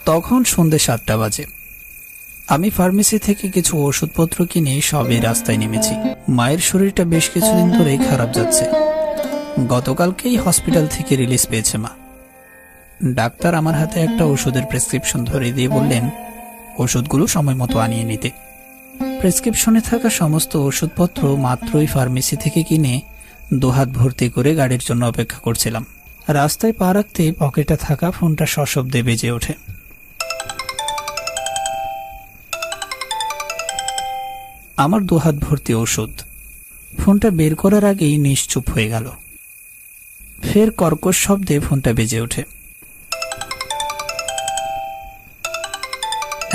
তখন সন্ধ্যে 7টা বাজে। আমি ফার্মেসি থেকে কিছু ওষুধপত্র কিনে সবে রাস্তায় নেমেছি। মায়ের শরীরটা বেশ কিছুদিন ধরেই খারাপ যাচ্ছে। গতকালকেই হসপিটাল থেকে রিলিজ পেয়েছে মা। ডাক্তার আমার হাতে একটা ওষুধের প্রেসক্রিপশন ধরে দিয়ে বললেন ওষুধগুলো সময় মতো আনিয়ে নিতে। প্রেসক্রিপশনে থাকা সমস্ত ওষুধপত্র মাত্রই ফার্মেসি থেকে কিনে দুহাত ভর্তি করে গাড়ির জন্য অপেক্ষা করছিলাম। রাস্তায় পা রাখতে পকেটে থাকা ফোনটা সশব্দে বেজে ওঠে। আমার দুহাত ভর্তি ওষুধ। ফোনটা বের করার আগেই নিশ্চুপ হয়ে গেল। ফের কর্কশ শব্দে ফোনটা বেজে ওঠে।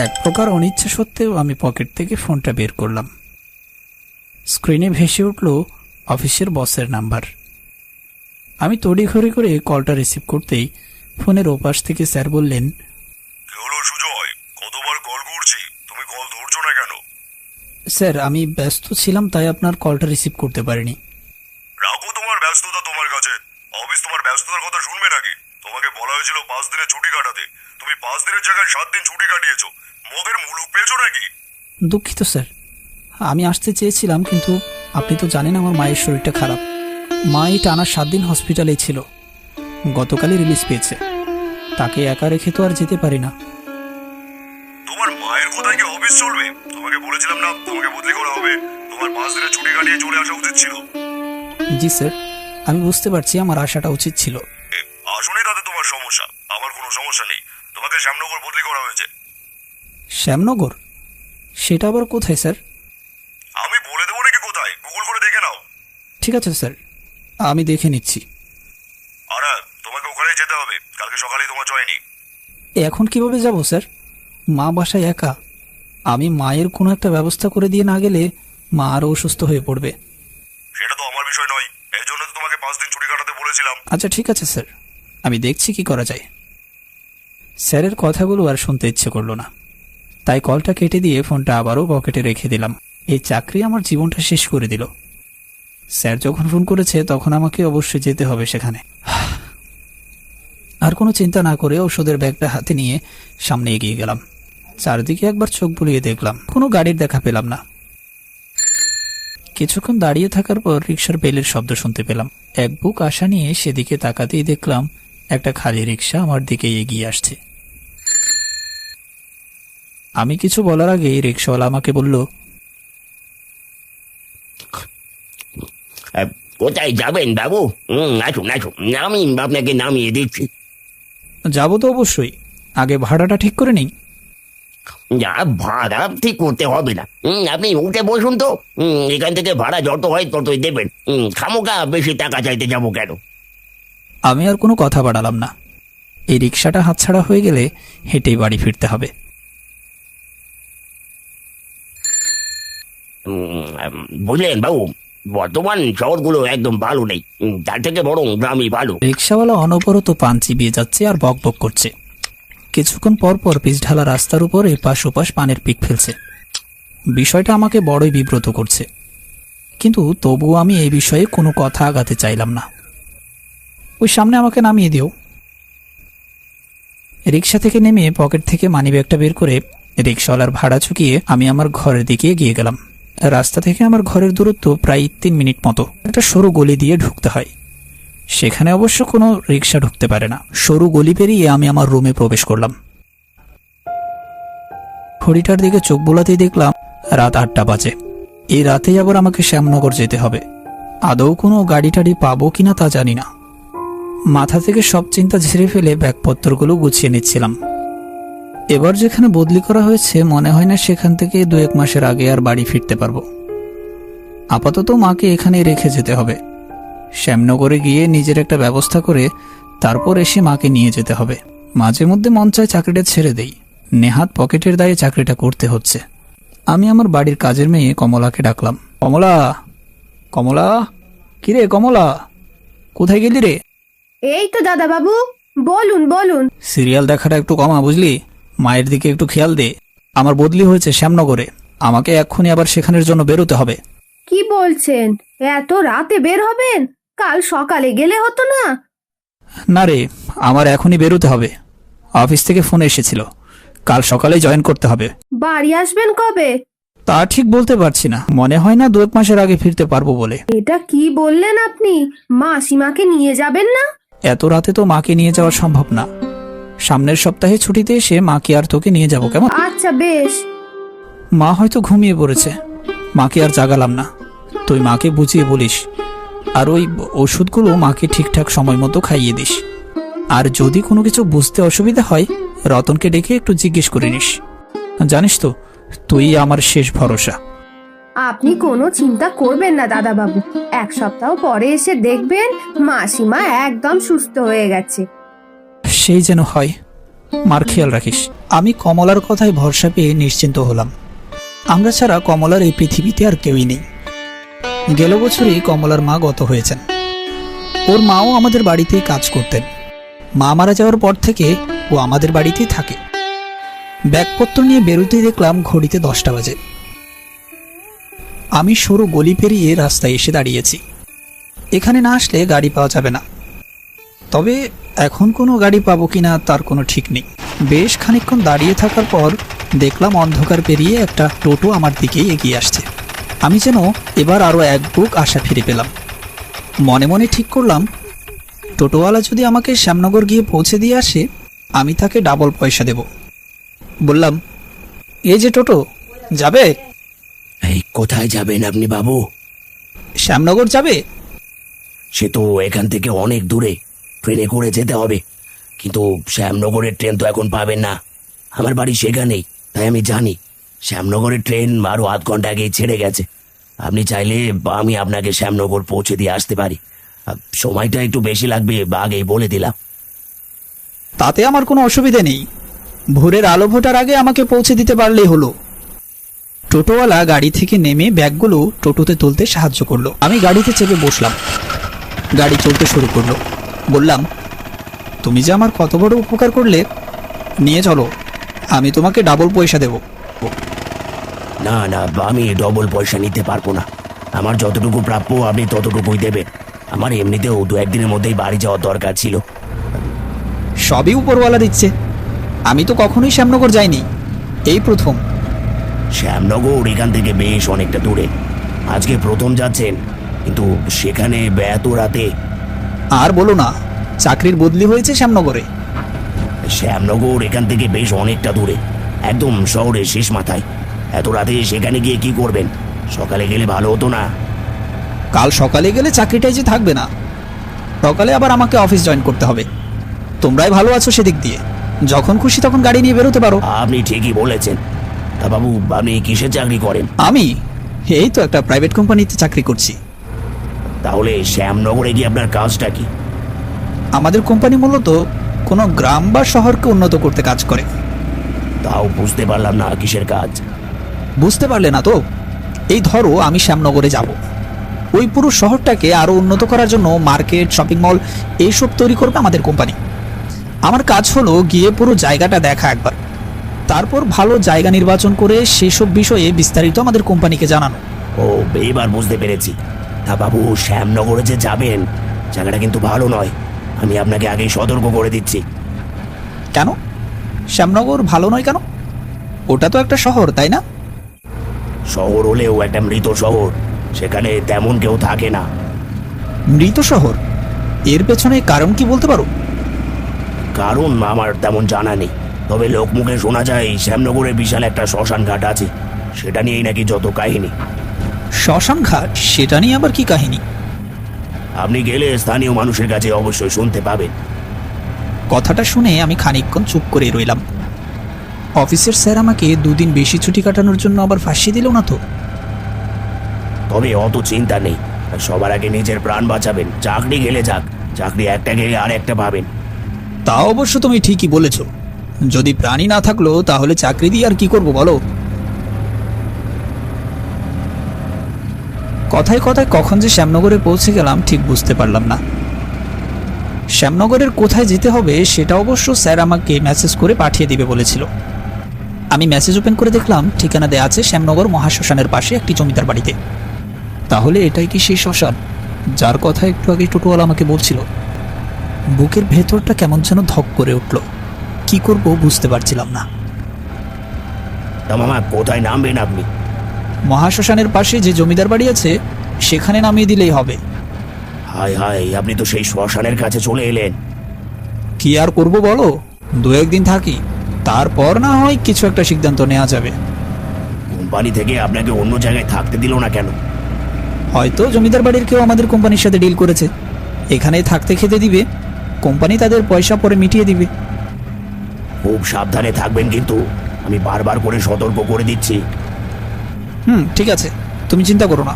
এক প্রকার অনিচ্ছা সত্ত্বেও আমি পকেট থেকে ফোনটা বের করলাম। স্ক্রিনে ভেসে উঠল অফিসের বসের নাম্বার। আমি তড়িঘড়ি করে কলটা রিসিভ করতেই ফোনের ওপাশ থেকে স্যার বললেন, কি হলো সুজয়, কতবার কল করছি, তুমি কল ধরছো না কেন? স্যার আমি ব্যস্ত ছিলাম, তাই আপনার কলটা রিসিভ করতে পারিনি। রাখো তোমার ব্যস্ততা তোমার কাছে, অফিস তোমার ব্যস্ততার কথা শুনবে নাকি? তোমাকে বলা হয়েছিল 5 দিনের ছুটি কাটাতে, তুমি 5 দিনের জায়গায় 7 দিন ছুটি কাটিয়েছো। মগের মুলুক পেয়েছো নাকি? দুঃখিত স্যার, আমি আসতে চেয়েছিলাম, কিন্তু আপনি তো জানেন আমার মায়ের শরীরটা খারাপ। মা এই টানা 7 দিন হসপিটালেই ছিল। গতকালই রিলিজ পেয়েছে। তাকে একা রেখে তো আর যেতে পারি না। তোমার মায়ের কোথায় কি অফিস চলবে? তোমাকে বলেছিলাম না তোমাকে বদলি করা হবে? তোমার 5 দিনের ছুটি কাটিয়ে চলে আসা উচিত ছিল। জি স্যার, আমি বুঝতে পারছি আমার আসাটা উচিত ছিল। আসুনি তাতে তোমার সমস্যা, আমার কোনো সমস্যা নেই। তোমাকে শ্যামনগর বদলি করা হয়েছে। শ্যামনগর? সেটা আবার কোথায় স্যার? আমি বলে দেবো নাকি কোথায়? গুগল করে দেখে নাও। ঠিক আছে স্যার, আমি দেখে নিচ্ছি। আর তোমাকে ওখানেই যেতে হবে, কালকে সকালেই তোমার জয়েনিং। এখন কিভাবে যাব স্যার? মা বাসায় একা। আমি মায়ের কোনো একটা ব্যবস্থা করে দিয়ে না গেলে মা আরও অসুস্থ হয়ে পড়বে। সেটা তো আমার বিষয় নয়, এই জন্য তো তোমাকে 5 দিন ছুটি কাটাতে বলেছিলাম। আচ্ছা ঠিক আছে স্যার, আমি দেখছি কি করা যায়। স্যারের কথাগুলো আর শুনতে ইচ্ছে করলো না, তাই কলটা কেটে দিয়ে ফোনটা আবারও পকেটে রেখে দিলাম। এই চাকরি আমার জীবনটা শেষ করে দিল। স্যার যখন ফোন করেছে তখন আমাকে অবশ্যই যেতে হবে সেখানে। আর কোনো চিন্তা না করে ওষুধের ব্যাগটা হাতে নিয়ে সামনে এগিয়ে গেলাম। চারদিকে একবার চোখ বুলিয়ে দেখলাম, কোনো গাড়ির দেখা পেলাম না। কিছুক্ষণ দাঁড়িয়ে থাকার পর রিকশার বেলের শব্দ শুনতে পেলাম। এক বুক আশা নিয়ে সেদিকে তাকাতেই দেখলাম একটা খালি রিকশা আমার দিকে এগিয়ে আসছে। আমি কিছু বলার আগেই রিকশাওয়ালা আমাকে বলল, কোথায় যাবেন বাবু? আসুন আসুন, আমি আপনাকে নামিয়ে দিচ্ছি। যাবো তো অবশ্যই, আগে ভাড়াটা ঠিক করে নেই। যা ভাড়া ঠিক করতে হবে না, আপনি উঠে বসুন তো। এখান থেকে ভাড়া যত হয় ততই দেবেন। খামোকা বেশি টাকা চাইতে যাবো কেন? আমি আর কোনো কথা বাড়ালাম না। এই রিকশাটা হাতছাড়া হয়ে গেলে হেঁটেই বাড়ি ফিরতে হবে। বুঝলেন বাবু, বর্তমান শহরগুলো একদম ভালো নেই, তার থেকে বরং গ্রামই ভালো। রিকশাওয়ালা অনবরত পান চিবিয়ে যাচ্ছে আর বক বক করছে। কিছুক্ষণ পর পর পিচ ঢালা রাস্তার উপর এপাশ ওপাশ পানের পিক ফেলছে। বিষয়টা আমাকে বড়ই বিব্রত করছে, কিন্তু তবুও আমি এই বিষয়ে কোনো কথা আগাতে চাইলাম না। ওই সামনে আমাকে নামিয়ে দিও। রিকশা থেকে নেমে পকেট থেকে মানিব্যাগটা বের করে রিকশাওয়ালার ভাড়া চুকিয়ে আমি আমার ঘরের দিকে এগিয়ে গেলাম। রাস্তা থেকে আমার ঘরের দূরত্ব প্রায় 3 মিনিট মতো। একটা সরু গলি দিয়ে ঢুকতে হয়, সেখানে অবশ্য কোনো রিকশা ঢুকতে পারে না। সরু গলি পেরিয়ে আমি আমার রুমে প্রবেশ করলাম। ঘড়িটার দিকে চোখ বোলাতেই দেখলাম রাত 8টা বাজে। এই রাতেই আবার আমাকে শ্যামনগর যেতে হবে। আদৌ কোনো গাড়ি টাড়ি পাবো কিনা তা জানি না। মাথা থেকে সব চিন্তা ঝেড়ে ফেলে ব্যাগপত্রগুলো গুছিয়ে নিচ্ছিলাম। এবার যেখানে বদলি করা হয়েছে মনে হয় না সেখান থেকে 2-1 মাসের আগে আর বাড়ি ফিরতে পারবো। আপাতত মাকে এখানে রেখে যেতে হবে। শ্যামনগরে গিয়ে নিজের একটা ব্যবস্থা করে তারপর এসে মাকে নিয়ে যেতে হবে। মাঝে মধ্যে মন চায় চাকরিটা ছেড়ে দেই, নেহাত পকেটের দায়ে চাকরিটা করতে হচ্ছে। আমি আমার বাড়ির কাজের মেয়ে কমলাকে ডাকলাম। কমলা, কমলা, কিরে কমলা, কোথায় গেলি রে? এই তো দাদা বাবু, বলুন বলুন। সিরিয়াল দেখাটা একটু কমা বুঝলি, মায়ের দিকে একটু খেয়াল দে। আমার বদলি হয়েছে শ্যামনগরে, আমাকে এক্ষুনি আবার সেখানের জন্য বেরোতে হবে। কি বলছেন? এত রাতে বের হবেন? কাল সকালে গেলে হতো না? না রে, আমার এখনই বেরোতে হবে। অফিস থেকে ফোন এসেছিল, কাল সকালে জয়েন করতে হবে। বাড়ি আসবেন কবে? তা ঠিক বলতে পারছি না, মনে হয় না 2-1 মাসের আগে ফিরতে পারবো বলে। এটা কি বললেন আপনি? মাসিমাকে নিয়ে যাবেন না? এত রাতে তো মাকে নিয়ে যাওয়া সম্ভব না। সামনের সপ্তাহে ছুটিতে এসে মাকে আর তোকে নিয়ে যাব, কেমন? আচ্ছা বেশ। মা হয়তো ঘুমিয়ে পড়েছে, মাকে আর জাগালাম না। তুই মাকে বুঝিয়ে বলিস, আর ওই ওষুধগুলো মাকে ঠিকঠাক সময় মতো খাইয়ে দিস। আর যদি কোনো কিছু বুঝতে অসুবিধা হয়, রতনকে ডেকে একটু জিজ্ঞেস করে নিস। জানিস তো, তুই আমার শেষ ভরসা। আপনি কোনো চিন্তা করবেন না দাদাবাবু, 1 সপ্তাহ পরে এসে দেখবেন মাসিমা একদম সুস্থ হয়ে গেছে। সেই যেন হয়। মার খেয়াল রাখিস। আমি কমলার কথায় ভরসা পেয়ে নিশ্চিন্ত হলাম। আমরা ছাড়া কমলার এই পৃথিবীতে আর কেউই নেই। গেল বছরই কমলার মা গত হয়েছেন। ওর মাও আমাদের বাড়িতেই কাজ করতেন। মা মারা যাওয়ার পর থেকে ও আমাদের বাড়িতেই থাকে। ব্যাগপত্র নিয়ে বেরোতেই দেখলাম ঘড়িতে 10টা বাজে। আমি সরু গলি পেরিয়ে রাস্তায় এসে দাঁড়িয়েছি। এখানে না আসলে গাড়ি পাওয়া যাবে না। তবে এখন কোনো গাড়ি পাবো কিনা তার কোনো ঠিক নেই। বেশ খানিকক্ষণ দাঁড়িয়ে থাকার পর দেখলাম অন্ধকার পেরিয়ে একটা টোটো আমার দিকেই এগিয়ে আসছে। আমি যেন এবার আরও এক বুক আশা ফিরে পেলাম। মনে মনে ঠিক করলাম, টোটোওয়ালা যদি আমাকে শ্যামনগর গিয়ে পৌঁছে দিয়ে আসে, আমি তাকে ডাবল পয়সা দেব। বললাম, এই যে টোটো, যাবে? এই কোথায় যাবেন আপনি বাবু? শ্যামনগর যাবে? সে তো এখান থেকে অনেক দূরে, ট্রেনে করে যেতে হবে। কিন্তু শ্যামনগরের ট্রেন তো এখন পাবেন না। আমার বাড়ি সেখানেই, তাই আমি জানি শ্যামনগরের ট্রেন আরো 0.5 ঘন্টা আগেই ছেড়ে গেছে। আপনি চাইলে আমি আপনাকে শ্যামনগর পৌঁছে দিয়ে আসতে পারি। সময়টা একটু বেশি লাগবে, আগেই বলে দিলাম। তাতে আমার কোনো অসুবিধে নেই। ভোরের আলো ফোটার আগে আমাকে পৌঁছে দিতে পারলেই হলো। টোটোওয়ালা গাড়ি থেকে নেমে ব্যাগগুলো টোটোতে তুলতে সাহায্য করলো। আমি গাড়িতে চেপে বসলাম। গাড়ি চলতে শুরু করলো। বললাম, তুমি যে আমার কত বড় উপকার করলে, নিয়ে চলো, আমি তোমাকে ডাবল পয়সা দেব। না না, আমি ডবল পয়সা নিতে পারবো না। আমার যতটুকু প্রাপ্য আপনি ততটুকুই দেবেন। আমার এমনিতেও 2-1 দিনের মধ্যেই বাড়ি যাওয়ার দরকার ছিল। সবই উপরওয়ালা দিচ্ছে। আমি তো কখনোই শ্যামনগর যাইনি, এই প্রথম। শ্যামনগর এখান থেকে বেশ অনেকটা দূরে। আজকে প্রথম যাচ্ছেন, কিন্তু সেখানে এত রাতে। আর বলো না, চাকরির বদলি হয়েছে শ্যামনগরে। শ্যামনগর এখান থেকে বেশ অনেকটা দূরে, একদম শহরের শেষ মাথায়। এত রাতে সেখানে গিয়ে কি করবেন? সকালে গেলে ভালো হতো না? কাল সকালে গেলে চাকরিটাই যে থাকবে না। সকালে আবার আমাকে অফিস জয়েন করতে হবে। তোমরাই ভালো আছো সেদিক দিয়ে, যখন খুশি তখন গাড়ি নিয়ে বেরোতে পারো। আপনি ঠিকই বলেছেন। তা বাবু, আপনি কিসের চাকরি করেন? আমি এই তো একটা প্রাইভেট কোম্পানিতে চাকরি করছি। তাহলে শ্যামনগরে গিয়ে আপনার কাজটা কি? আমাদের কোম্পানি মূলত কোনো গ্রাম বা শহরকে উন্নত করতে কাজ করে। তাও বুঝতে পারলাম না কিসের কাজ। বুঝতে পারলে না তো? এই ধরো, আমি শ্যামনগরে যাব। ওই পুরো শহরটাকে আরো উন্নত করার জন্য মার্কেট, শপিং মল এইসব তৈরি করবে আমাদের কোম্পানি। আমার কাজ হলো গিয়ে পুরো জায়গাটা দেখা একবার, তারপর ভালো জায়গা নির্বাচন করে সেসব বিষয়ে বিস্তারিত আমাদের কোম্পানিকে জানানো। ও, এবার বুঝতে পেরেছি। তা বাবু, শ্যামনগরে যে যাবেন, জায়গাটা কিন্তু ভালো নয়। আমি আপনাকে আগেই সতর্ক করে দিচ্ছি। কেন শ্যামনগর ভালো নয় কেন? ওটা তো একটা শহর, তাই না? শহর হলেও একটা মৃত শহর। সেখানে তেমন কেউ থাকে না। মৃত শহর? এর পেছনে কারণ কি বলতে পারো? কারণ আমার তেমন জানা নেই, তবে লোকমুখে শোনা যায় শ্যামনগরে বিশাল একটা শ্মশান ঘাট আছে। সেটা নিয়েই নাকি যত কাহিনী। শ্মশান ঘাট? সেটা নিয়ে আবার কি কাহিনী? আপনি গেলে স্থানীয় মানুষের কাছে অবশ্যই শুনতে পাবেন। কথাটা শুনে আমি খানিকক্ষণ চুপ করে রইলাম। অফিসের স্যার আমাকে 2 দিন বেশি ছুটি কাটানোর জন্য আবার ফাঁসি দিল না তো? তবে অত চিন্তা নেই, সবার আগে নিজের প্রাণ বাঁচাবেন। চাকরি গেলে যাক, চাকরি একটা গেলে আর একটা পাবেন। তা অবশ্য তুমি ঠিকই বলেছ। যদি প্রাণী না থাকলো তাহলে চাকরি দিয়ে আর কি করব বলো? কথায় কথায় কখন যে শ্যামনগরে পৌঁছে গেলাম ঠিক বুঝতে পারলাম না। শ্যামনগরের কোথায় যেতে হবে সেটা অবশ্য স্যার আমাকে মেসেজ করে পাঠিয়ে দিবে বলেছিল। আমি মেসেজ ওপেন করে দেখলাম ঠিকানা দেয়া আছে শ্যামনগর মহাশ্মশানের পাশে একটি জমিদার বাড়িতে। তাহলে এটাই কি সেই শ্মশান যার কথা একটু আগে টোটোওয়ালা আমাকে বলছিল? বুকের ভেতরটা কেমন যেন ধক করে উঠল। কি করব বুঝতে পারছিলাম না। তা মামা কোথায় নামবেন আপনি? মহাশ্মশানের পাশে যে জমিদার বাড়ি আছে সেখানে নামিয়ে দিলেই হবে। হায় হায়, আপনি তো সেই শ্মশানের কাছে চলে এলেন। কি আর করব বলো, দু একদিন থাকি, তারপর না হয় কিছু একটা সিদ্ধান্ত নেওয়া যাবে। কোম্পানি থেকে আপনাকে অন্য জায়গায় থাকতে দিল না কেন? হয়তো জমিদার বাড়ির কেউ আমাদের কোম্পানির সাথে ডিল করেছে, এখানেই থাকতে খেতে দিবে, কোম্পানি তাদের পয়সা পরে মিটিয়ে দিবে। খুব সাবধানে থাকবেন কিন্তু, আমি বারবার করে সতর্ক করে দিচ্ছি। ঠিক আছে, তুমি চিন্তা করো না।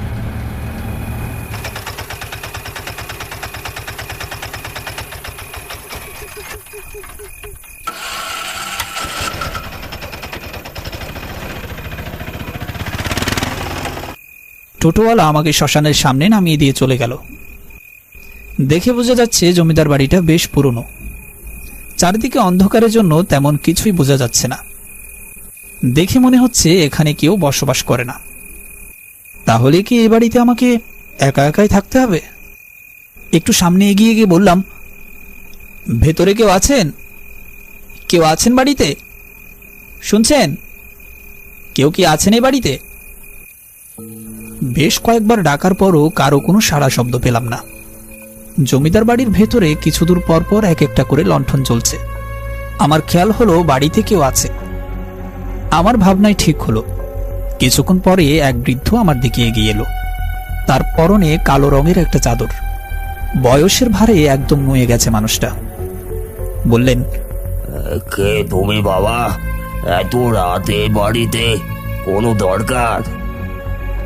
টোটোওয়ালা আমাকে শ্মশানের সামনে নামিয়ে দিয়ে চলে গেল। দেখে বোঝা যাচ্ছে জমিদার বাড়িটা বেশ পুরনো। চারিদিকে অন্ধকারের জন্য তেমন কিছুই বোঝা যাচ্ছে না। দেখে মনে হচ্ছে এখানে কেউ বসবাস করে না। তাহলে কি এই বাড়িতে আমাকে একা একাই থাকতে হবে? একটু সামনে এগিয়ে গিয়ে বললাম, ভেতরে কেউ আছেন? কেউ আছেন বাড়িতে? শুনছেন? কেউ কি আছেন এই বাড়িতে? বেশ কয়েকবার ডাকার পরও কারো কোনো সাড়া শব্দ পেলাম না। জমিদার বাড়ির ভেতরে কিছু দূর পর পর এক একটা করে লণ্ঠন জ্বলছে। আমার খেয়াল হলো বাড়িতে কেউ আছে। আমার ভাবনায় ঠিক হলো। কিছুক্ষণ পরে এক বৃদ্ধ আমার দিকে এগিয়ে এলো। তার পরনে কালো রঙের একটা চাদর। বয়সের ভারে একদম নুয়ে গেছে মানুষটা। বললেন, কে তুমি বাবা? এত রাতে বাড়িতে কোনো দরকার?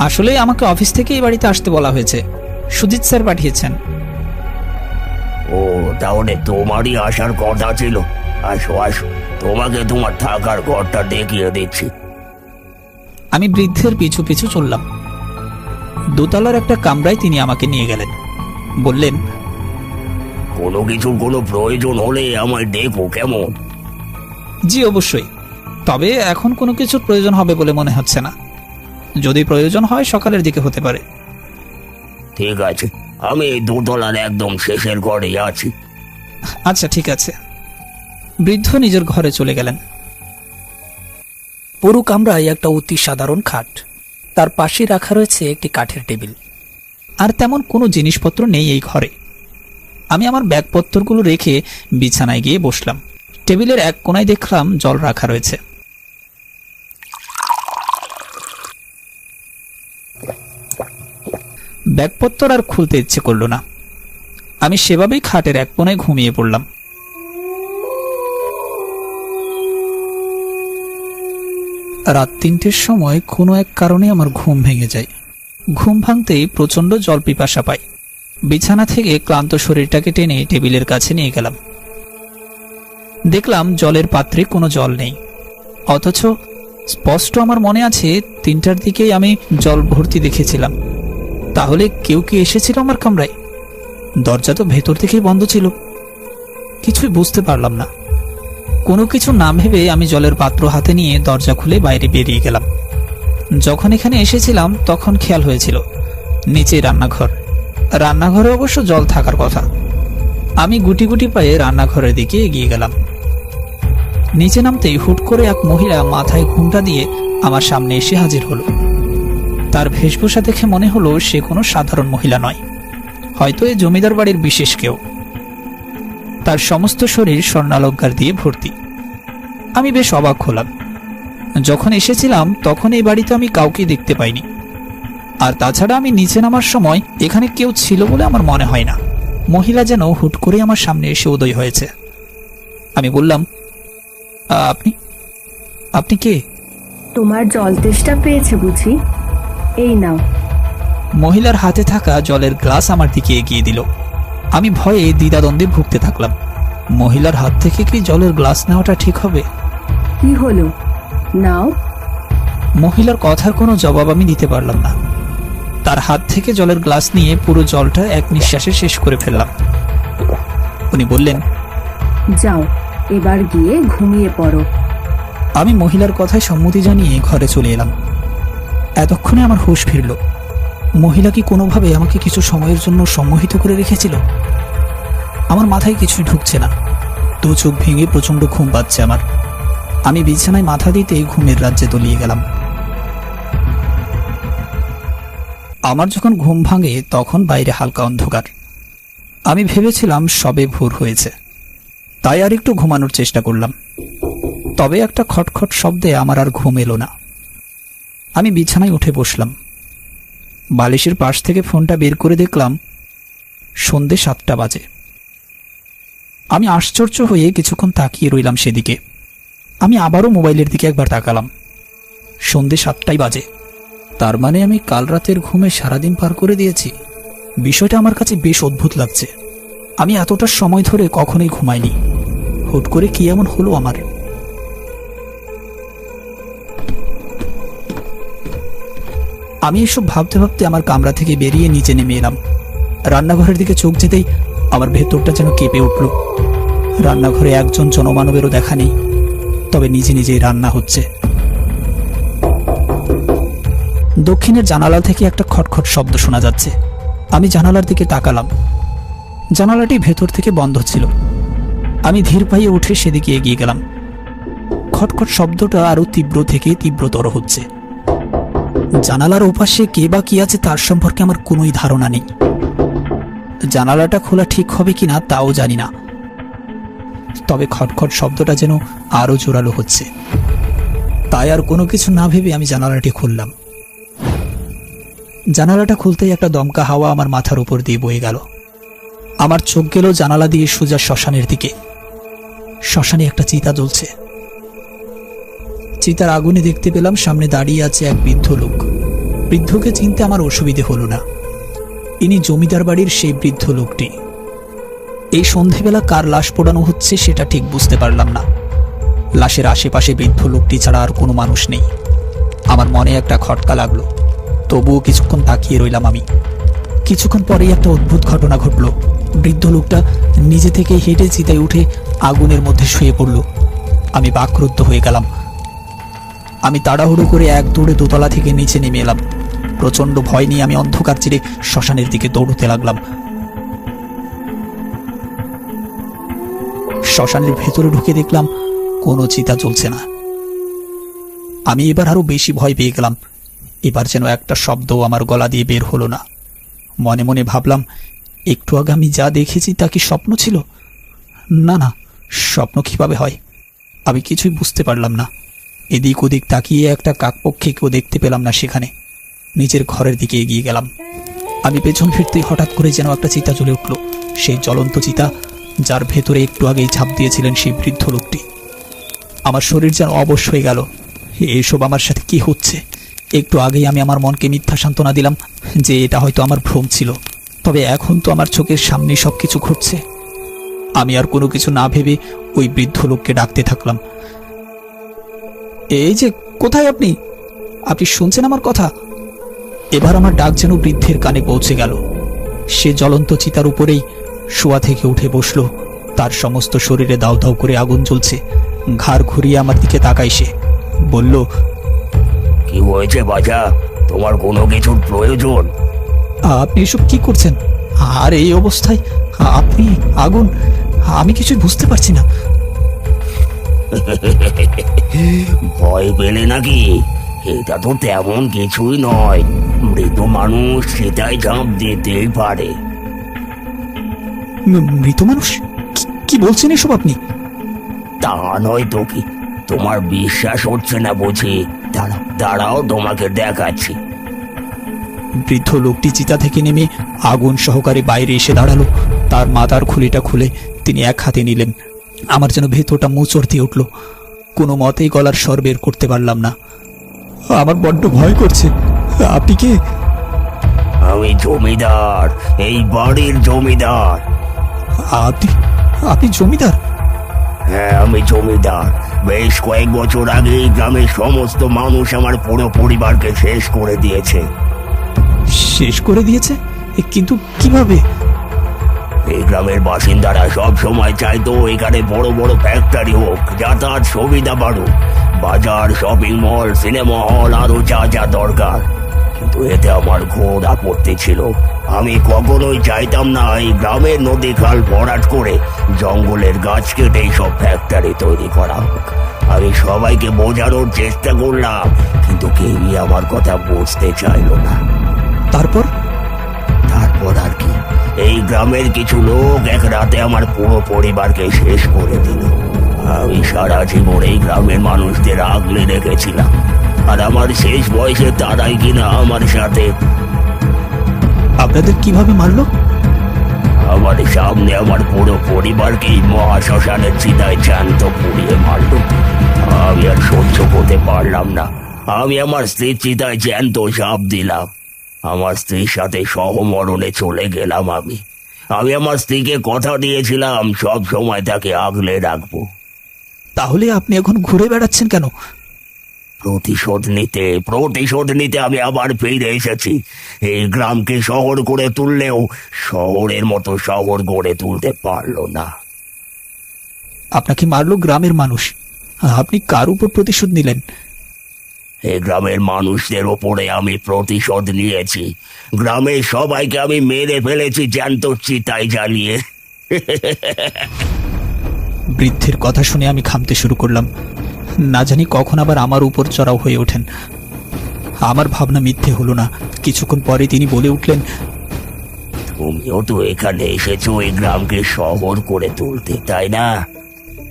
আসলে আমাকে অফিস থেকে এই বাড়িতে আসতে বলা হয়েছে, সুজিত স্যার পাঠিয়েছেন। ও, তাহলে তোমারই আসার কথা ছিল। আসো আসো, তোমাকে তোমার থাকার ঘরটা দেখিয়ে দিচ্ছি। আমি বৃদ্ধের পিছু পিছু চললাম। দোতলার একটা কামরায় তিনি আমাকে নিয়ে গেলেন। বললেন, কোনো কিছুর কোনো প্রয়োজন হলে আমায় ডেকো, কেমন? জি অবশ্যই, তবে এখন কোনো কিছুর প্রয়োজন হবে বলে মনে হচ্ছে না। যদি প্রয়োজন হয় সকালের দিকে হতে পারে। ঠিক আছে, আমি এই দোতলার একদম শেষের ঘরেই আছি। আচ্ছা ঠিক আছে। বৃদ্ধ নিজের ঘরে চলে গেলেন। পুরো কামরায় একটা অতি সাধারণ খাট, তার পাশে রাখা রয়েছে একটি কাঠের টেবিল। আর তেমন কোনো জিনিসপত্র নেই এই ঘরে। আমি আমার ব্যাগপত্রগুলো রেখে বিছানায় গিয়ে বসলাম। টেবিলের এক কোণায় দেখলাম জল রাখা রয়েছে। ব্যাগপত্র আর খুলতে ইচ্ছে করল না। আমি সেভাবেই খাটের এক কোণায় ঘুমিয়ে পড়লাম। রাত ৩টের সময় কোনো এক কারণে আমার ঘুম ভেঙে যায়। ঘুম ভাঙতেই প্রচণ্ড জল পিপাসা পাই। বিছানা থেকে ক্লান্ত শরীরটাকে টেনে টেবিলের কাছে নিয়ে গেলাম। দেখলাম জলের পাত্রে কোনো জল নেই, অথচ স্পষ্ট আমার মনে আছে ৩টার দিকেই আমি জল ভর্তি দেখেছিলাম। তাহলে কেউ কি এসেছিল আমার কামরায়? দরজা তো ভেতর থেকেই বন্ধ ছিল। কিছুই বুঝতে পারলাম না। কোনো কিছু না ভেবে আমি জলের পাত্র হাতে নিয়ে দরজা খুলে বাইরে বেরিয়ে গেলাম। যখন এখানে এসেছিলাম তখন খেয়াল হয়েছিল নিচে রান্নাঘর। রান্নাঘরে অবশ্য জল থাকার কথা। আমি গুটি গুটি পায়ে রান্নাঘরের দিকে এগিয়ে গেলাম। নিচে নামতেই হুট করে এক মহিলা মাথায় ঘুমটা দিয়ে আমার সামনে এসে হাজির হলো। তার বেশভূষা দেখে মনে হলো সে কোনো সাধারণ মহিলা নয়, হয়তো এই জমিদার বাড়ির বিশেষ কেউ। তার সমস্ত শরীর স্বর্ণালঙ্কার দিয়ে ভর্তি। আমি বেশ অবাক হলাম। যখন এসেছিলাম তখন এই বাড়িতে আমি কাউকে দেখতে পাইনি। আর তাছাড়া আমি নিচে নামার সময় এখানে কেউ ছিল বলে আমার মনে হয় না। মহিলা যেন হুট করে আমার সামনে এসে উদয় হয়েছে। আমি বললাম, আপনি আপনি কে? তোমার জল তেষ্টা পেয়েছে বুঝি? এই নাও। মহিলার হাতে থাকা জলের গ্লাস আমার দিকে এগিয়ে দিল। আমি ভয়ে দ্বিধাদ্বন্দ্বে ভুগতে থাকলাম। মহিলার হাত থেকে কি জলের গ্লাস নেওয়াটা ঠিক হবে? কি হলো, নাও। মহিলার কথার কোনো জবাব আমি দিতে পারলাম না। তার হাত থেকে জলের গ্লাস নিয়ে পুরো জলটা এক নিঃশ্বাসে শেষ করে ফেললাম। উনি বললেন, যাও এবার গিয়ে ঘুমিয়ে পড়ো। আমি মহিলার কথায় সম্মতি জানিয়ে ঘরে চলে এলাম। এতক্ষণে আমার হুঁশ ফিরল। মহিলা কি কোনোভাবে আমাকে কিছু সময়ের জন্য সম্মোহিত করে রেখেছিল? আমার মাথায় কিছুই ঢুকছে না। দু চোখ ভেঙে প্রচন্ড ঘুম পাচ্ছে আমার। আমি বিছানায় মাথা দিতে ঘুমের রাজ্যে তলিয়ে গেলাম। আমার যখন ঘুম ভাঙে তখন বাইরে হালকা অন্ধকার। আমি ভেবেছিলাম সবে ভোর হয়েছে, তাই আর একটু ঘুমানোর চেষ্টা করলাম। তবে একটা খটখট শব্দে আমার আর ঘুম এলো না। আমি বিছানায় উঠে বসলাম। বালিশের পাশ থেকে ফোনটা বের করে দেখলাম সন্ধে 7টা বাজে। আমি আশ্চর্য হয়ে কিছুক্ষণ তাকিয়ে রইলাম সেদিকে। আমি আবারও মোবাইলের দিকে একবার তাকালাম। সন্ধে 7টাই বাজে। তার মানে আমি কাল রাতের ঘুমে সারাদিন পার করে দিয়েছি। বিষয়টা আমার কাছে বেশ অদ্ভুত লাগছে। আমি এতটা সময় ধরে কখনোই ঘুমাইনি। হুট করে কি এমন হলো আমার? আমি এসব ভাবতে ভাবতে আমার কামরা থেকে বেরিয়ে নিচে নেমে এলাম। রান্নাঘরের দিকে চোখ যেতেই আমার ভেতরটা যেন কেঁপে উঠল। রান্নাঘরে একজন জনমানবেরও দেখা নেই, তবে নিজে নিজেই রান্না হচ্ছে। দক্ষিণের জানালা থেকে একটা খটখট শব্দ শোনা যাচ্ছে। আমি জানালার দিকে তাকালাম। জানালাটি ভেতর থেকে বন্ধ ছিল। আমি ধীর পায়ে উঠে সেদিকে এগিয়ে গেলাম। খটখট শব্দটা আরো তীব্র থেকে তীব্রতর হচ্ছে। জানালার ওপাশে কে বা কি আছে তার সম্পর্কে আমার কোনোই ধারণা নেই। জানালাটা খোলা ঠিক হবে কিনা তাও জানি না, তবে খটখট শব্দটা যেন আরো জোরালো হচ্ছে। তাই আর কোনো কিছু না ভেবে আমি জানালাটি খুললাম। জানালাটা খুলতেই একটা দমকা হাওয়া আমার মাথার উপর দিয়ে বয়ে গেল। আমার চোখ গেল জানালা দিয়ে সোজা শ্মশানের দিকে। শ্মশানে একটা চিতা জ্বলছে। চিতার আগুনে দেখতে পেলাম সামনে দাঁড়িয়ে আছে এক বৃদ্ধ লোক। বৃদ্ধকে চিনতে আমার অসুবিধে হলো না। ইনি জমিদার বাড়ির সেই বৃদ্ধ লোকটি। এই সন্ধেবেলা কার লাশ পোড়ানো হচ্ছে সেটা ঠিক বুঝতে পারলাম না। লাশের আশেপাশে বৃদ্ধ লোকটি ছাড়া আর কোনো মানুষ নেই। আমার মনে একটা খটকা লাগলো, তবুও কিছুক্ষণ তাকিয়ে রইলাম আমি। কিছুক্ষণ পরেই একটা অদ্ভুত ঘটনা ঘটল। বৃদ্ধ লোকটা নিজে থেকে হেঁটে চিতায় উঠে আগুনের মধ্যে শুয়ে পড়ল। আমি বাকরুদ্ধ হয়ে গেলাম। আমি তাড়াহুড়ো করে এক দৌড়ে দোতলা থেকে নিচে নেমে এলাম। প্রচন্ড ভয় নিয়ে আমি অন্ধকার চিরে শ্মশানের দিকে দৌড়তে লাগলাম। শ্মশানের ভেতরে ঢুকে দেখলাম কোনো চিতা জ্বলছে না। আমি এবার আরো বেশি ভয় পেয়ে গেলাম। এবার যেন একটা শব্দও আমার গলা দিয়ে বের হলো না। মনে মনে ভাবলাম, একটু আগে আমি যা দেখেছি তা কি স্বপ্ন ছিল? না না, স্বপ্ন কিভাবে হয়? আমি কিছুই বুঝতে পারলাম না। এদিক ওদিক তাকিয়ে একটা কাকপক্ষীকেও দেখতে পেলাম না সেখানে। নিজের ঘরের দিকে এগিয়ে গেলাম। আমি পেছন ফিরতেই হঠাৎ করে যেন একটা চিতা জ্বলে উঠল। সেই জ্বলন্ত চিতা, যার ভেতরে একটু আগেই ঝাঁপ দিয়েছিলেন সেই বৃদ্ধ লোকটি। আমার শরীর যেন অবশ হয়ে গেল। এসব আমার সাথে কি হচ্ছে? একটু আগেই আমি আমার মনকে মিথ্যা সান্ত্বনা দিলাম যে এটা হয়তো আমার ভ্রম ছিল, তবে এখন তো আমার চোখের সামনে সবকিছু ঘটছে। আমি আর কোনো কিছু না ভেবে ওই বৃদ্ধ লোককে ডাকতে থাকলাম। এই যে, কোথায় আপনি? আপনি শুনছেন আমার কথা? এবার আমার ডাক যেন বৃদ্ধের কানে পৌঁছে গেল। সে জ্বলন্ত চিতার উপরেই শোয়া থেকে উঠে বসলো। তার সমস্ত শরীরে দাউ দাউ করে আগুন জ্বলছে। ঘাড় ঘুরিয়ে আমার দিকে তাকায় সে, বলল, কি হয়েছে বাজা? তোমার কোনো কিছুর প্রয়োজন? আপনি এসব কি করছেন? আর এই অবস্থায় আপনি আগুন? আমি কিছুই বুঝতে পারছি না। ভয় পেলে নাকি? এটা তো তেমন কিছুই নয়। মৃত মানুষ সেটাই ঝাঁপ দিতেই পারে। মৃত মানুষ? কি বলছেন এসব আপনি? তা নয় তো কি? তোমার বিশ্বাস হচ্ছে না বুঝি? দাঁড়াও তোমাকে দেখাচ্ছি। বৃদ্ধ লোকটি চিতা থেকে নেমে আগুন সহকারে বাইরে এসে দাঁড়ালো। তার মাথার খুলিটা খুলে তিনি এক হাতে নিলেন। আমার যেন ভেতরটা মোচড় দিয়ে উঠল। কোনো মতেই গলার স্বর বের করতে পারলাম না। আমার বড্ড ভয় করছে। আপনি কে? আমি জমিদার, এই বাড়ির জমিদার। আপনি জমিদার? হ্যাঁ, আমি জমিদার। বেশ কয়েক বছর আগে এই গ্রামের সমস্ত মানুষ আমার পুরো পরিবারকে শেষ করে দিয়েছে। শেষ করে দিয়েছে? কিন্তু কিভাবে? এই গ্রামের বাসিন্দারা সব সময় চাইতো এখানে বড় বড় ফ্যাক্টরি হোক, যাতায়াত সুবিধা বাড়ুক, বাজার, শপিং মল, সিনেমা হল, আরো যা যা দরকার। কিন্তু এতে আমার ঘোর আপত্তি ছিল। আমি কখনোই চাইতাম না এই গ্রামের নদী খাল ভরাট করে জঙ্গলের গাছ কেটে সব ফ্যাক্টরি তৈরি করা হোক। আমি সবাইকে বোঝানোর চেষ্টা করলাম, কিন্তু কেউই আমার কথা বুঝতে চাইলো না। তারপর? তারপর আর কি, এই গ্রামের কিছু লোক এক রাতে আমার পুরো পরিবারকে শেষ করে দিল। আমি সারা জীবন এই গ্রামের মানুষদের আগলে রেখেছিলাম, আর আমার শেষ বয়সে তারাই কিনা আমার সাথে। আপনাদের কিভাবে মারলো? আমার সামনে আমার পুরো পরিবারকেই মহাশ্মশানের চিতায় জ্যান্ত পুড়িয়ে মারল। আমি আর সহ্য করতে পারলাম না। আমি আমার স্ত্রীর চিতায় জ্যান্ত সাপ দিলাম। আমার স্ত্রীর সাথে সহমরণে চলে গেলাম। আমি আমার স্ত্রীকে কথা দিয়েছিলাম সব সময় তাকে আগলে রাখবো। তাহলে আপনি এখন ঘুরে বেড়াচ্ছেন কেন? প্রতিশোধ নিতে আমি আবার ফিরে এসেছি। এই গ্রামকে শহর করে তুললেও শহরের মতো শহর গড়ে তুলতে পারলো না। আপনাকে মারলো গ্রামের মানুষ, আপনি কার উপর প্রতিশোধ নিলেন? এই গ্রামের মানুষদের ওপরে আমি প্রতিশোধ নিয়েছি। গ্রামের সবাইকে আমি মেরে ফেলেছি জ্যান্ত চিতায় জ্বালিয়ে। বৃদ্ধের কথা শুনে আমি ঘামতে শুরু করলাম। না জানি কখন আবার আমার উপর চড়াও হয়ে ওঠেন। আমার ভাবনা মিথ্যে হলো না। কিছুক্ষণ পরে তিনি বলে উঠলেন, তুমিও তো এখানে এসেছো এই গ্রামকে শহর করে তুলতে, তাই না?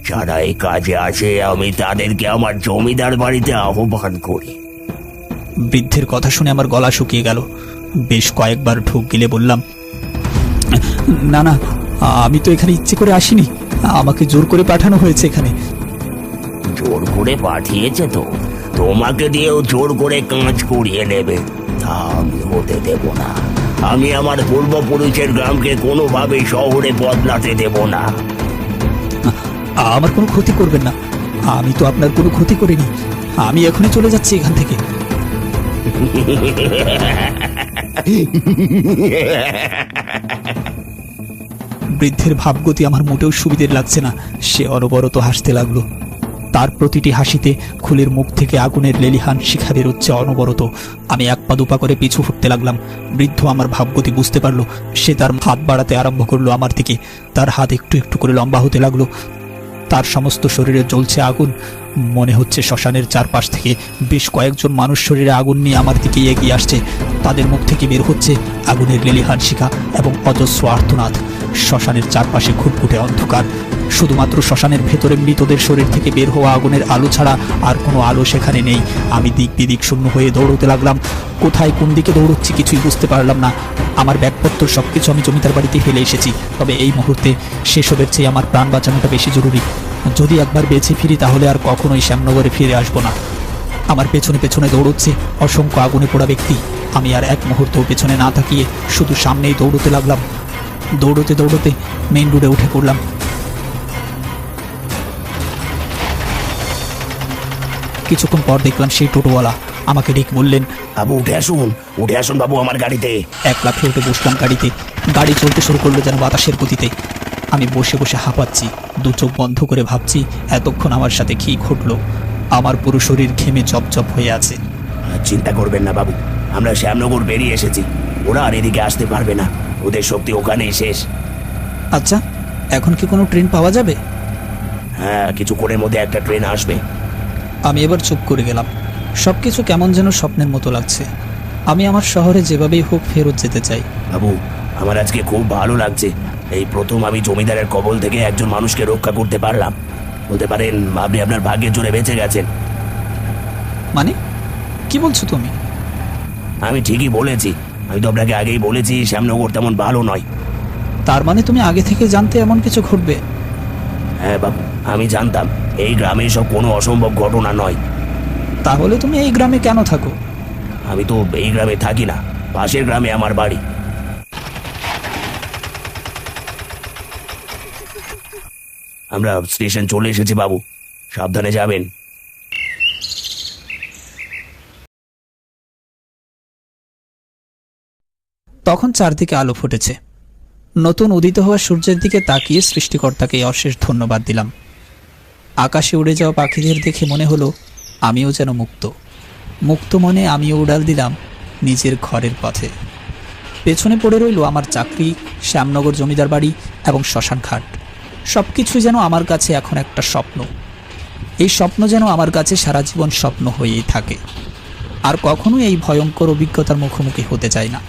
যারা এই কাজে আসে আমি তাদেরকে আমার জমিদার বাড়িতে আহ্বান করি। বৃদ্ধের কথা শুনে আমার গলা শুকিয়ে গেল। বেশ কয়েকবার ঢোক গিলে বললাম, না না, আমি তো এখানে ইচ্ছে করে আসিনি, আমাকে জোর করে পাঠানো হয়েছে এখানে। জোর করে পাঠিয়েছে তো? তোমাকে দিয়েও জোর করে কাজ করিয়ে নেবে, তা আমি হতে দেব না। আমি আমার পূর্বপুরুষের গ্রামকে কোনোভাবে শহরে বদলাতে দেব না। আমার কোনো ক্ষতি করবেন না, আমি তো আপনার কোনো ক্ষতি করিনি। আমি এখনই চলে যাচ্ছি এখান থেকে। বৃদ্ধের ভাবগতি আমার মোটেও সুবিধের লাগছে না। সে অনবরত হাসতে লাগলো। তার প্রতিটি হাসিতে খুলের মুখ থেকে আগুনের লেলিহান শিখা বেরোচ্ছে অনবরত। আমি এক পা দুপা করে পিছু ফুটতে লাগলাম। বৃদ্ধ আমার ভাবগতি বুঝতে পারলো। সে তার হাত বাড়াতে আরম্ভ করলো আমার দিকে। তার হাত একটু একটু করে লম্বা হতে লাগলো। তার সমস্ত শরীরে জ্বলছে আগুন। মনে হচ্ছে শ্মশানের চারপাশ থেকে বেশ কয়েকজন মানুষ শরীরে আগুন নিয়ে আমার দিকে এগিয়ে আসছে। তাদের মুখ থেকে বের হচ্ছে আগুনের লেলিহান শিখা এবং অজস্র আর্তনাদ। শ্মশানের চারপাশে ঘুটঘুটে অন্ধকার। শুধুমাত্র শ্মশানের ভেতরে মৃতদের শরীর থেকে বের হওয়া আগুনের আলো ছাড়া আর কোনো আলো সেখানে নেই। আমি দিক বিদিক শূন্য হয়ে দৌড়তে লাগলাম। কোথায় কোন দিকে দৌড়চ্ছি কিছুই বুঝতে পারলাম না। আমার ব্যাগপত্র সবকিছু আমি জমিদার বাড়িতে ফেলে এসেছি। তবে এই মুহূর্তে সেসবের চেয়ে আমার প্রাণ বাঁচানোটা বেশি জরুরি। যদি একবার বেঁচে ফিরি তাহলে আর কখনোই শ্যামনগরে ফিরে আসবো না। আমার পেছনে পেছনে দৌড়চ্ছে অসংখ্য আগুনে পোড়া ব্যক্তি। আমি আর এক মুহূর্তও পেছনে না তাকিয়ে শুধু সামনেই দৌড়তে লাগলাম। দৌড়তে দৌড়তে মেইন রোডে উঠে পড়লাম। কিছুক্ষণ পর দেখলাম সেই টোটোওয়ালা আমাকে ডেকে বললেন, বাবু উঠে আসুন বাবু আমার গাড়িতে। এক লাফে উঠে বসলাম গাড়িতে। গাড়ি চলতে শুরু করলো যেন বাতাসের গতিতে। আমি বসে বসে হাঁপাচ্ছি, দু চোখ বন্ধ করে ভাবছি এতক্ষণ আমার সাথে কি ঘটলো। আমার পুরো শরীর ঘেমে চপচপ হয়ে আছে। চিন্তা করবেন না বাবু, আমরা শ্যামনগর বেরিয়ে এসেছি। ওরা আর এদিকে আসতে পারবে না, ওদের শক্তি ওখানেই শেষ। আচ্ছা, এখন কি কোনো ট্রেন পাওয়া যাবে? হ্যাঁ, কিছুক্ষণের মধ্যে একটা ট্রেন আসবে। আমি এবার চুপ করে গেলাম। সবকিছু কেমন যেন স্বপ্নের মতো লাগছে। আমি আমার শহরে যেভাবেই হোক ফেরত যেতে চাই। বাবু, আমার আজকে খুব ভালো লাগছে। এই প্রথম আমি জমিদারের কবল থেকে একজন মানুষকে রক্ষা করতে পারলাম। বলতে পারেন আপনি আপনার ভাগ্যের জোরে বেঁচে গেছেন। মানে কি বলছো তুমি? আমি ঠিকই বলেছি। আমি তো আপনাকে আগেই বলেছি শ্যামনগর তেমন ভালো নয়। তার মানে তুমি আগে থেকে জানতে এমন কিছু ঘটবে? হ্যাঁ বাবু, আমি জানতাম এই গ্রামে সব কোনো অসম্ভব ঘটনা নয়। তাহলে তুমি এই গ্রামে কেন থাকো? আমি তো এই গ্রামে থাকি না, পাশের গ্রামে আমার বাড়ি। আমরা স্টেশন চলে এসেছি বাবু, সাবধানে যাবেন। তখন চারদিকে আলো ফুটেছে। নতুন উদিত হওয়া সূর্যের দিকে তাকিয়ে সৃষ্টিকর্তাকে অশেষ ধন্যবাদ দিলাম। আকাশে উড়ে যাওয়া পাখিদের দেখে মনে হলো আমিও যেন মুক্ত। মুক্ত মনে আমিও উড়াল দিলাম নিজের ঘরের পথে। পেছনে পড়ে রইল আমার চাকরি, শ্যামনগর জমিদার বাড়ি এবং শ্মশান ঘাট। সব কিছুই যেন আমার কাছে এখন একটা স্বপ্ন। এই স্বপ্ন যেন আমার কাছে সারা জীবন স্বপ্ন হয়েই থাকে, আর কখনো এই ভয়ঙ্কর অভিজ্ঞতার মুখোমুখি হতে চাই না।